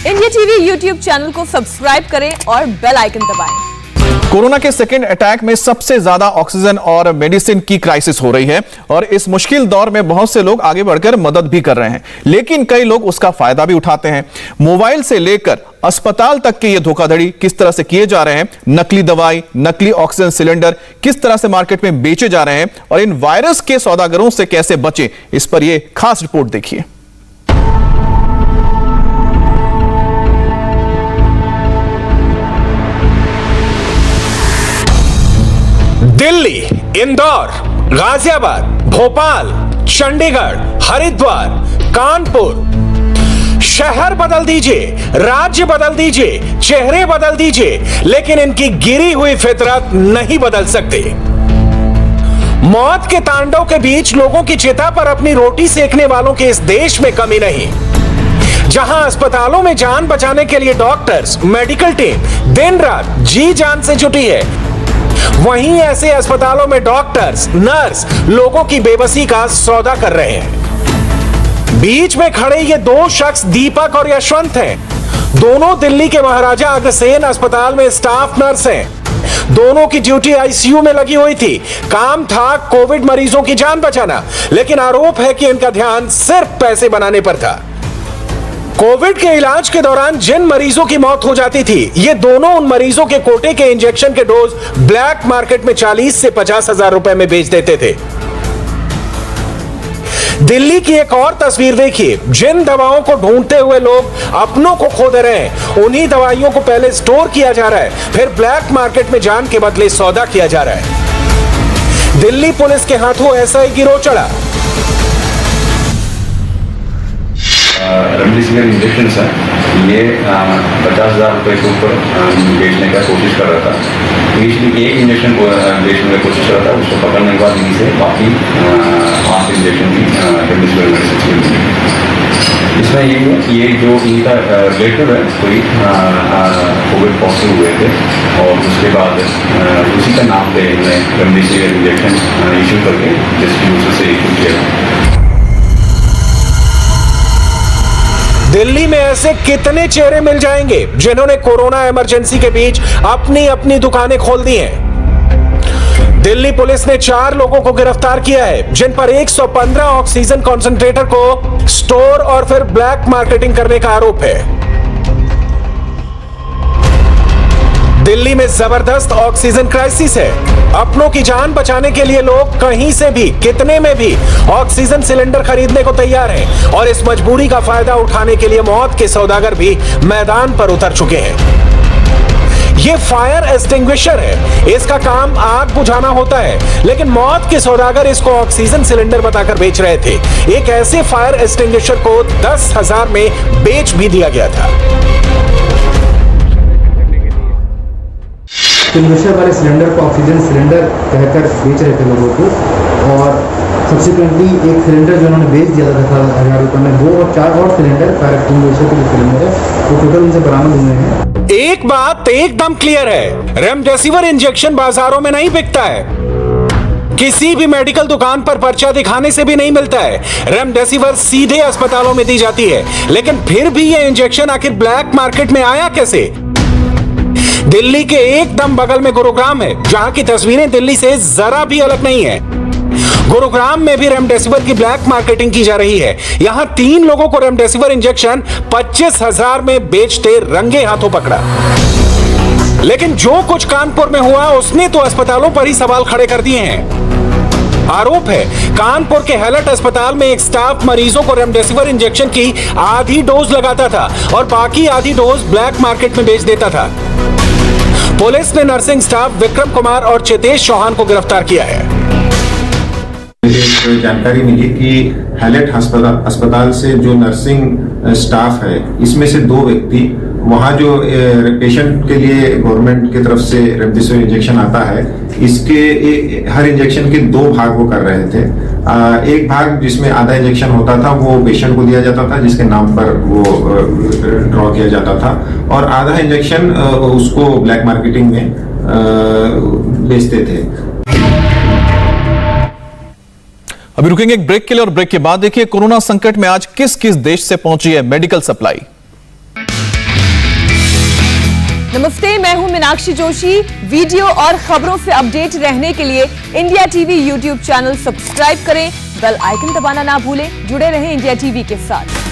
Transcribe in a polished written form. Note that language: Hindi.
इंडिया टीवी यूट्यूब चैनल को सब्सक्राइब करें और बेल आइकन दबाएं। कोरोना के सेकेंड अटैक में सबसे ज्यादा ऑक्सीजन और मेडिसिन की क्राइसिस हो रही है और इस मुश्किल दौर में बहुत से लोग आगे बढ़कर मदद भी कर रहे हैं, लेकिन कई लोग उसका फायदा भी उठाते हैं। मोबाइल से लेकर अस्पताल तक के ये धोखाधड़ी किस तरह से किए जा रहे हैं, नकली दवाई, नकली ऑक्सीजन सिलेंडर किस तरह से मार्केट में बेचे जा रहे हैं और इन वायरस के सौदागरों से कैसे बचें, इस पर यह खास रिपोर्ट देखिए। दिल्ली, इंदौर, गाजियाबाद, भोपाल, चंडीगढ़, हरिद्वार, कानपुर, शहर बदल दीजिए, राज्य बदल दीजिए, चेहरे बदल दीजिए, लेकिन इनकी गिरी हुई फितरत नहीं बदल सकते। मौत के तांडव के बीच लोगों की चिता पर अपनी रोटी सेकने वालों के इस देश में कमी नहीं। जहां अस्पतालों में जान बचाने के लिए डॉक्टर्स, मेडिकल टीम दिन रात जी जान से जुटी है, वहीं ऐसे अस्पतालों में डॉक्टर्स, नर्स लोगों की बेबसी का सौदा कर रहे हैं। बीच में खड़े ये दो शख्स दीपक और यशवंत हैं। दोनों दिल्ली के महाराजा अग्रसेन अस्पताल में स्टाफ नर्स हैं। दोनों की ड्यूटी आईसीयू में लगी हुई थी। काम था कोविड मरीजों की जान बचाना, लेकिन आरोप है कि इनका ध्यान सिर्फ पैसे बनाने पर था। कोविड के इलाज के दौरान जिन मरीजों की मौत हो जाती थी, ये दोनों उन मरीजों के कोटे के इंजेक्शन के डोज ब्लैक मार्केट में 40 से 50 हजार रुपए में बेच देते थे। दिल्ली की एक और तस्वीर देखिए। जिन दवाओं को ढूंढते हुए लोग अपनों को खो दे रहे हैं, उन्हीं दवाइयों को पहले स्टोर किया जा रहा है, फिर ब्लैक मार्केट में जान के बदले सौदा किया जा रहा है। दिल्ली पुलिस के हाथों ऐसा ही गिरोह चढ़ा। रेमडेसिविर इंजेक्शन है, ये 50,000 रुपये के ऊपर बेचने का कोशिश कर रहा था। इनिशियली एक इंजेक्शन बेचने का कोशिश कर रहा था, उसको पकड़ने के बाद इन्हीं से बाकी 8 इंजेक्शन की रेमडेसिविर मेडिसिन मिली। इसमें ये है कि ये जो इनका रिलेटिव है, कोई कोविड पॉजिटिव हुए थे और उसके बाद उसी का नाम पे इन्होंने रेमडेसिविर इंजेक्शन इशू करके डिस्ट्रीब्यूटर से इशू किया। दिल्ली में ऐसे कितने चेहरे मिल जाएंगे जिन्होंने कोरोना इमरजेंसी के बीच अपनी अपनी दुकानें खोल दी हैं। दिल्ली पुलिस ने 4 लोगों को गिरफ्तार किया है, जिन पर 115 ऑक्सीजन कॉन्सेंट्रेटर को स्टोर और फिर ब्लैक मार्केटिंग करने का आरोप है। दिल्ली में जबरदस्त ऑक्सीजन क्राइसिस है। अपनों की जान बचाने के लिए लोग कहीं से भी, कितने में भी ऑक्सीजन सिलेंडर खरीदने को तैयार हैं और इस मजबूरी का फायदा उठाने के लिए मौत के सौदागर भी मैदान पर उतर चुके हैं। ये फायर एक्सटिंग्विशर है, इसका काम आग बुझाना होता है, लेकिन मौत के सौदागर इसको ऑक्सीजन सिलेंडर बताकर बेच रहे थे। एक ऐसे फायर एक्सटिंग्विशर को 10,000 में बेच भी दिया गया था। एक्सटिंग्विशर वाले सिलेंडर को ऑक्सीजन सिलेंडर कहकर बेच रहे थे लोगों को, और सब्सिक्वेंटली एक सिलेंडर जो उन्होंने बेच दिया था 10,000 रुपये में, 2 और 4 और सिलेंडर फायर एक्सटिंग्विशर के जो सिलेंडर है वो टोटल उनसे बरामद हुए हैं। एक बात एकदम क्लियर है, रेमडेसिविर इंजेक्शन बाजारों में नहीं बिकता है। किसी भी मेडिकल दुकान पर पर्चा दिखाने से भी नहीं मिलता है। रेमडेसिविर सीधे अस्पतालों में दी जाती है, लेकिन फिर भी ये इंजेक्शन आखिर ब्लैक मार्केट में आया कैसे? दिल्ली के एकदम बगल में गुरुग्राम है, जहां की तस्वीरें दिल्ली से जरा भी अलग नहीं है। गुरुग्राम में भी रेमडेसिविर की ब्लैक मार्केटिंग की जा रही है। यहां 3 लोगों को रेमडेसिविर इंजेक्शन 25,000 में बेचते रंगे हाथों पकड़ा। लेकिन जो कुछ कानपुर में हुआ, उसने तो अस्पतालों पर ही सवाल खड़े कर दिए हैं। आरोप है कानपुर के हैलट अस्पताल में एक स्टाफ मरीजों को रेमडेसिविर इंजेक्शन की आधी डोज लगाता था और बाकी आधी डोज ब्लैक मार्केट में बेच देता था। पुलिस ने नर्सिंग स्टाफ विक्रम कुमार और चेतेश चौहान को गिरफ्तार किया है। मुझे जानकारी मिली कि हैलेट अस्पताल से जो नर्सिंग स्टाफ है, इसमें से 2 व्यक्ति वहाँ जो पेशेंट के लिए गवर्नमेंट की तरफ से रेमडेसिविर इंजेक्शन आता है, इसके हर इंजेक्शन के 2 भाग वो कर रहे थे। एक भाग जिसमें आधा इंजेक्शन होता था वो पेशेंट को दिया जाता था, जिसके नाम पर वो ड्रॉ किया जाता था, और आधा इंजेक्शन उसको ब्लैक मार्केटिंग में बेचते थे। अभी रुकेंगे एक ब्रेक के लिए और ब्रेक के बाद देखिए कोरोना संकट में आज किस किस देश से पहुंची है मेडिकल सप्लाई। नमस्ते, मैं हूं मीनाक्षी जोशी। वीडियो और खबरों से अपडेट रहने के लिए India TV YouTube channel subscribe करें, बेल आइकन दबाना ना भूलें। जुड़े रहें इंडिया टीवी के साथ।